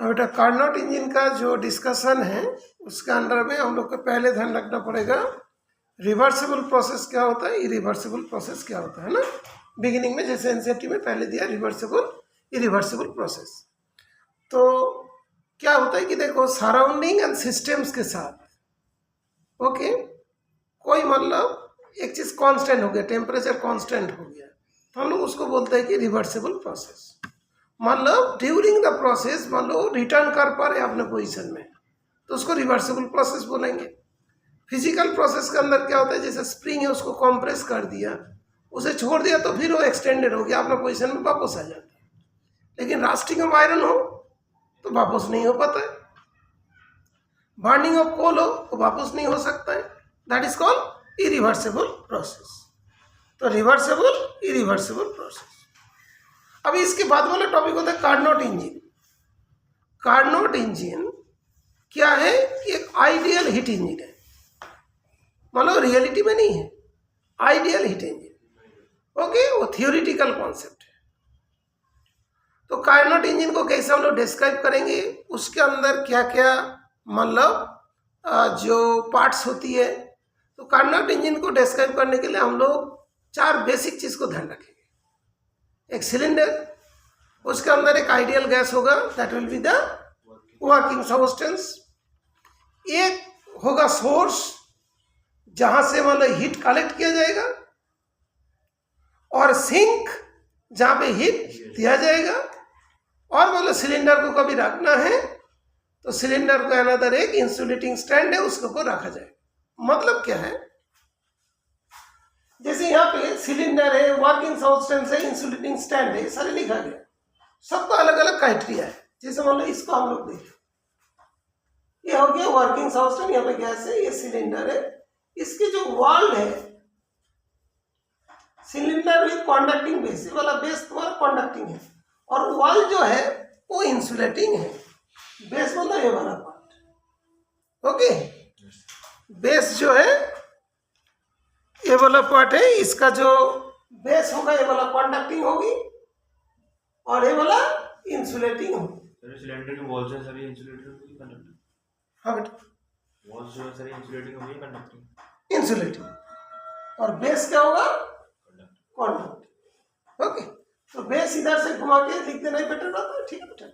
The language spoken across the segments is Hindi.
अब बेटा कार्नोट इंजन का जो डिस्कशन है उसके अंडर में हम लोग को पहले ध्यान रखना पड़ेगा रिवर्सिबल प्रोसेस क्या होता है, इरिवर्सिबल प्रोसेस क्या होता है ना। बिगिनिंग में जैसे एनसीईआरटी में पहले दिया रिवर्सिबल इरिवर्सिबल प्रोसेस। तो क्या होता है कि देखो सराउंडिंग एंड सिस्टम्स के साथ ओके कोई मतलब एक चीज कांस्टेंट हो गया, टेम्परेचर कांस्टेंट हो गया, तो हम लोग उसको बोलते हैं कि रिवर्सिबल प्रोसेस। मतलब ड्यूरिंग द प्रोसेस मान लो रिटर्न कर पा रहे अपने पोजीशन में तो उसको रिवर्सिबल प्रोसेस बोलेंगे। फिजिकल प्रोसेस के अंदर क्या होता है, जैसे स्प्रिंग है उसको कंप्रेस कर दिया, उसे छोड़ दिया तो फिर वो एक्सटेंडेड हो गया, अपने पोजीशन में वापस आ जाता है। लेकिन रास्टिंग ऑफ आयरन हो तो वापस नहीं हो पाता है, बर्निंग ऑफ कोल हो तो वापस नहीं हो सकता है, that is called irreversible process. तो रिवर्सिबल इरिवर्सिबल प्रोसेस। अभी इसके बाद वाला टॉपिक होता है कार्नोट इंजन। कार्नोट इंजन क्या है, एक आइडियल हीट इंजन है, मतलब रियलिटी में नहीं है, आइडियल हीट इंजन ओके, वो थियोरिटिकल कॉन्सेप्ट है। तो कार्नोट इंजन को कैसे हम लोग डिस्क्राइब करेंगे, उसके अंदर क्या क्या मतलब जो पार्ट्स होती है। तो कार्नोट इंजन को डिस्क्राइब करने के लिए हम लोग 4 बेसिक चीज को ध्यान रखेंगे। एक सिलेंडर, उसके अंदर एक आइडियल गैस होगा that will be the working substance. एक होगा सोर्स जहां से मतलब हीट कलेक्ट किया जाएगा, और सिंक जहां पे हीट दिया जाएगा, और मतलब सिलेंडर को कभी रखना है तो सिलेंडर को अनदर एक इंसुलेटिंग स्टैंड है उसको रखा जाएगा। मतलब क्या है, जैसे यहाँ पे सिलेंडर है, वर्किंग सब्सटेंस है, इंसुलेटिंग स्टैंड है, सारे लिखा गया, सबका अलग अलग क्राइटेरिया है। जैसे मान लो इसको हम लोग देखें, ये हो गया वर्किंग सब्सटेंस, यहाँ पे गैस है, ये सिलेंडर है, इसके जो वॉल है सिलेंडर विद कंडक्टिंग बेस, ये वाला बेस तुम्हारा कंडक्टिंग है, और वॉल जो है वो इंसुलेटिंग है। बेस मतलब ये वाला पार्ट ओके, बेस जो है ये वाला पार्ट है, इसका जो बेस होगा ये वाला कंडक्टिंग होगी और ये वाला इंसुलेटिंग होगी। सिलेंडर की वॉल्स है सभी इंसुलेटेड होगी कंडक्टिंग। हाँ बेटा, वॉल्स जो है सारी इंसुलेटिंग होगी कंडक्टिंग। इंसुलेटिंग, और बेस क्या होगा, कंडक्टिंग ओके। तो बेस इधर से घुमा के लिख देना बेटर रहता है, ठीक है बेटा।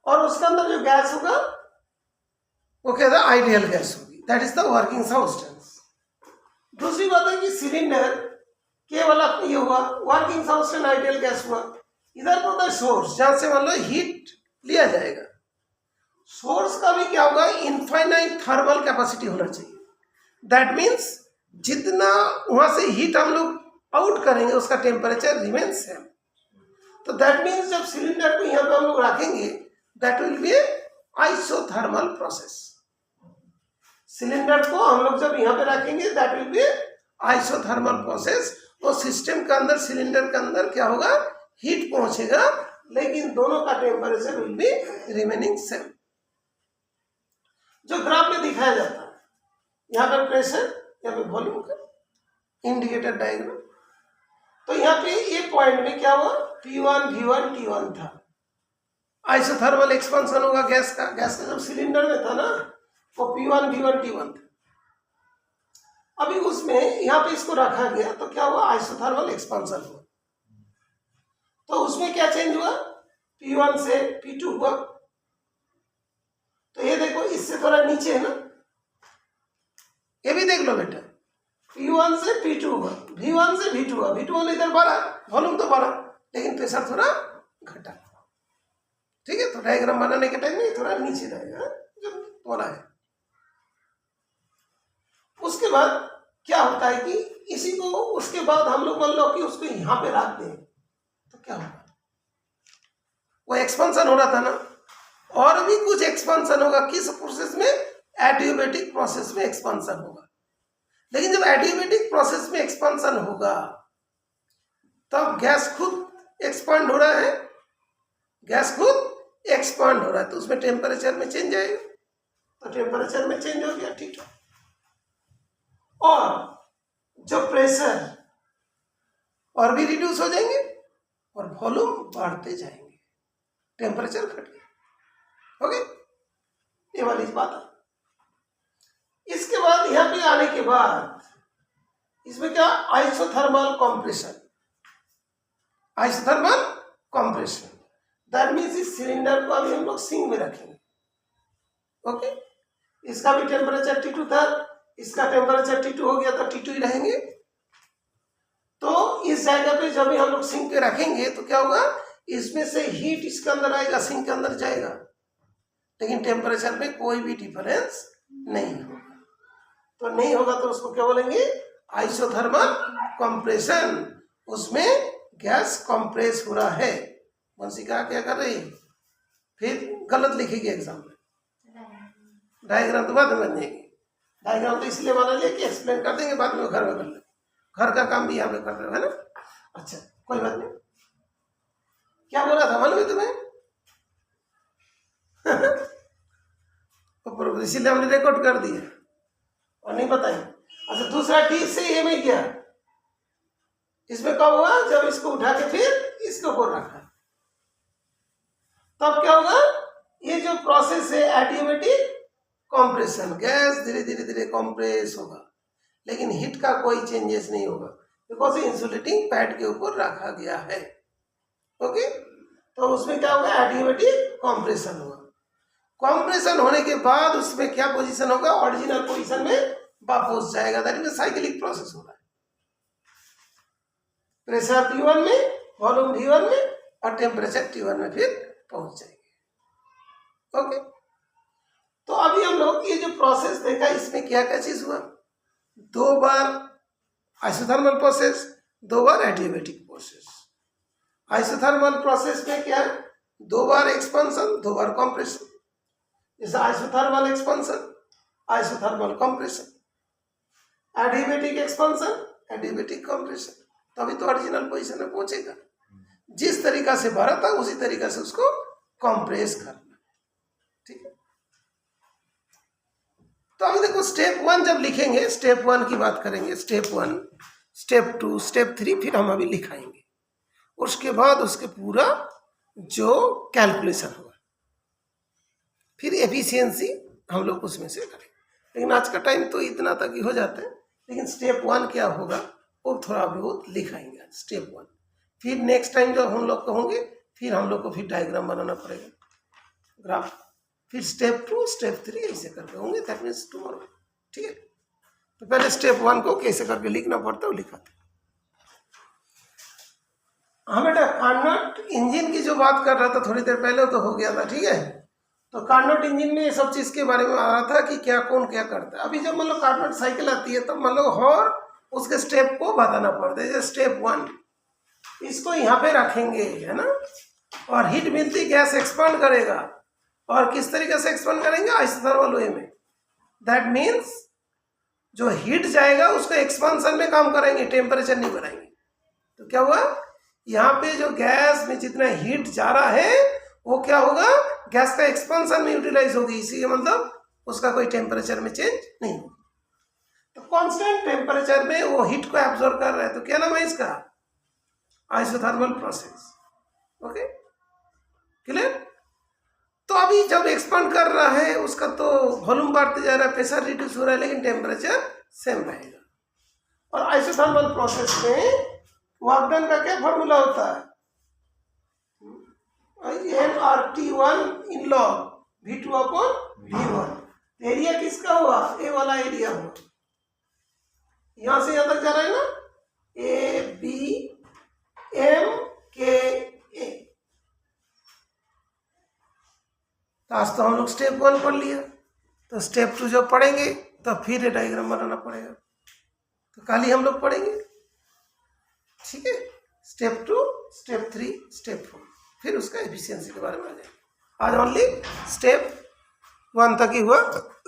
और उसके अंदर जो गैस होगा वो क्या था, आइडियल गैस होगी, that is the working substance. दूसरी बात है कि सिलेंडर के वाला ये हुआ वर्किंग सब्सटेंस, आइडियल गैस हुआ, इधर पर होता है सोर्स जहां से मान लो हीट लिया जाएगा। सोर्स का भी क्या होगा, इनफाइनाइट थर्मल कैपेसिटी होना चाहिए, दैट मीन्स जितना वहां से हीट हम लोग आउट करेंगे उसका टेम्परेचर रिमेन सेम। तो दैट मीन्स जब सिलेंडर को यहाँ पे हम लोग रखेंगे that will be isothermal process. Cylinder को हम लोग जब यहाँ पे रखेंगे that will be isothermal process. तो सिस्टम के अंदर सिलेंडर के अंदर क्या होगा, हीट पहुंचेगा, लेकिन दोनों का temperature will be remaining same. जो ग्राफ में दिखाया जाता है, यहाँ पे प्रेशर, यहाँ पे वॉल्यूम का इंडिकेटर डायग्राम। तो यहाँ पे ये पॉइंट में क्या हुआ, P1 V1 T1 था, आइसोथर्मल एक्सपेंशन होगा गैस का। गैस का जब सिलेंडर में था ना वो P1 V1 T1 था। अभी उसमें यहाँ पे इसको रखा गया तो क्या हुआ, आइसोथर्मल एक्सपेंशन हुआ। तो उसमें क्या चेंज हुआ, P1 से P2 हुआ। तो ये देखो इससे थोड़ा नीचे है ना, ये भी देख लो बेटा, P1 से P2 हुआ, V1 से V2 हुआ, V2 वाला इधर बढ़ा, वॉल्यूम तो बढ़ा लेकिन प्रेशर थोड़ा घटा, ठीक है। तो डायग्राम बनाने के टाइम में थोड़ा नीचे रहेगा जो बोला है। उसके बाद क्या होता है कि इसी को उसके बाद हम लोग मान लो कि उसको यहाँ पे रख दें तो क्या होगा, वो एक्सपेंशन हो रहा था ना, और भी कुछ एक्सपेंशन होगा। किस प्रोसेस में, एडियाबैटिक प्रोसेस में एक्सपेंशन होगा। लेकिन जब एडियाबैटिक प्रोसेस में एक्सपेंशन होगा तब गैस खुद एक्सपांड हो रहा है, गैस खुद एक्सपांड हो रहा है, तो उसमें टेम्परेचर में चेंज आएगा। तो टेम्परेचर में चेंज हो गया, ठीक है। और जो प्रेशर और भी रिड्यूस हो जाएंगे और वॉल्यूम बढ़ते जाएंगे, टेम्परेचर घट गया। ओके, ये वाली बात है। इसके बाद यहाँ पे आने के बाद इसमें क्या, isothermal compression. Isothermal compression that means इस सिलेंडर को अभी हम लोग सिंक में रखेंगे। ओके, इसका भी टेम्परेचर T2 था, इसका टेम्परेचर T2 हो गया तो T2 ही रहेंगे। तो इस जगह पे जब भी हम लोग सिंक पे रखेंगे तो क्या होगा, इसमें से हीट इसके अंदर आएगा, सिंक के अंदर जाएगा, लेकिन टेम्परेचर में कोई भी डिफरेंस नहीं होगा। तो नहीं होगा तो उसको क्या बोलेंगे, आइसोथर्मल कंप्रेशन। उसमें गैस कंप्रेस हो रहा है। वंशिका क्या कर रही है, फिर गलत लिखेगी एग्जाम में, डायग्राम तो बाद में बन जाएगी। डायग्राम तो इसलिए बना लिया कि एक्सप्लेन कर देंगे, बाद में घर में कर लेंगे, घर का काम भी यहाँ पे कर रहे हो, है ना। अच्छा, कोई बात नहीं। क्या बोला था मालूम है तुम्हें? इसीलिए हमने रिकॉर्ड कर दिया और नहीं बताएंगे। अच्छा, दूसरा टी से ये में क्या, इसमें कब हुआ, जब इसको उठा के फिर इसके ऊपर रखा, तब क्या होगा, ये जो प्रोसेस है एडियोमेटिक कंप्रेशन, गैस धीरे धीरे धीरे कंप्रेस होगा, लेकिन हीट का कोई चेंजेस नहीं होगा, बिकॉज इंसुलेटिंग पैड के ऊपर रखा गया है। ओके, तो उसमें क्या होगा, एडियोमेटिक कंप्रेशन होगा। कंप्रेशन होने के बाद उसमें क्या पोजीशन होगा, ओरिजिनल पोजीशन में वापस जाएगा। दैट मींस साइक्लिक प्रोसेस हो रहा है। प्रेशर P1 में, वॉल्यूम V1 में और टेम्परेचर T1 में फिर पहुंच जाएंगे। ओके, तो अभी हम लोग ये जो प्रोसेस देखा, इसमें क्या क्या चीज हुआ, 2 बार आइसोथर्मल प्रोसेस, 2 बार एडियोमेटिक प्रोसेस। आइसोथर्मल प्रोसेस में क्या है, 2 बार एक्सपेंशन, 2 बार कंप्रेशन। जैसे isothermal expansion, isothermal compression, adiabatic expansion, adiabatic compression. तभी तो ओरिजिनल पोजीशन में पहुंचेगा। जिस तरीका से भरा था उसी तरीका से उसको कंप्रेस करना, ठीक है। तो अभी देखो स्टेप 1 जब लिखेंगे, स्टेप 1 की बात करेंगे, स्टेप 1, स्टेप 2, स्टेप 3 फिर हम अभी लिखाएंगे। उसके बाद उसके पूरा जो कैलकुलेशन होगा, फिर एफिशिएंसी हम लोग उसमें से करेंगे। लेकिन आज का टाइम तो इतना तक ही हो जाता है, लेकिन स्टेप 1 क्या होगा वो थोड़ा बहुत लिखाएंगे स्टेप 1। फिर नेक्स्ट टाइम जब हम लोग कहोगे, फिर हम लोग को फिर डायग्राम बनाना पड़ेगा, ग्राफ, फिर स्टेप 2, स्टेप 3 ऐसे करके होंगे। दैट मीन्स टुमारो, ठीक है। तो पहले स्टेप 1 को कैसे करके लिखना पड़ता है वो लिखाते। हाँ बेटा, कार्नोट इंजन की जो बात कर रहा था थोड़ी देर पहले, तो हो गया था, ठीक है। तो कार्नोट इंजन में ये सब चीज के बारे में आ रहा था कि क्या कौन क्या करता है। अभी जब मतलब कार्नोट साइकिल आती है, तब मतलब और उसके स्टेप को बताना पड़ता है। जैसे स्टेप 1, इसको यहाँ पे रखेंगे, है ना, और हीट मिलती गैस एक्सपांड करेगा। और किस तरीके से एक्सपांड करेंगे, आइसोथर्मल वे में। दैट मीन्स जो हीट जाएगा उसको एक्सपांशन में काम करेंगे, टेम्परेचर नहीं बढ़ाएंगे। तो क्या हुआ, यहाँ पे जो गैस में जितना हीट जा रहा है वो क्या होगा, गैस का एक्सपांशन में यूटिलाइज होगी, इसी मतलब उसका कोई टेम्परेचर में चेंज नहीं होगा। तो कांस्टेंट टेम्परेचर में वो हीट को एब्जॉर्ब कर रहा है। तो क्या नाम है इसका, आइसोथर्मल प्रोसेस। Okay, clear. तो अभी जब एक्सपांड कर रहा है उसका तो वॉल्यूम बढ़ते जा रहा है, प्रेशर रिड्यूस हो रहा है, लेकिन टेम्परेचर सेम रहेगा। और आइसोथर्मल प्रोसेस में वर्क डन का क्या फॉर्मूला होता है, nRT1 इन log V2 upon V1। Area किसका हुआ, ए वाला एरिया हुआ, यहां से यहां तक जा रहा है ना, ABMKA। तो आज तो हम लोग स्टेप 1 पढ़ लिया, तो स्टेप 2 जब पढ़ेंगे तो फिर ये डायग्राम बनाना पड़ेगा। तो कल ही हम लोग पढ़ेंगे, ठीक है। स्टेप 2, स्टेप 3, स्टेप 4, फिर उसका एफिशिएंसी के बारे में आ जाएगा। आज ओनली स्टेप 1 तक ही हुआ।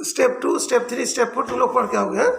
स्टेप 2, स्टेप 3, स्टेप 4 तुम लोग पढ़ के आओगे, हैं।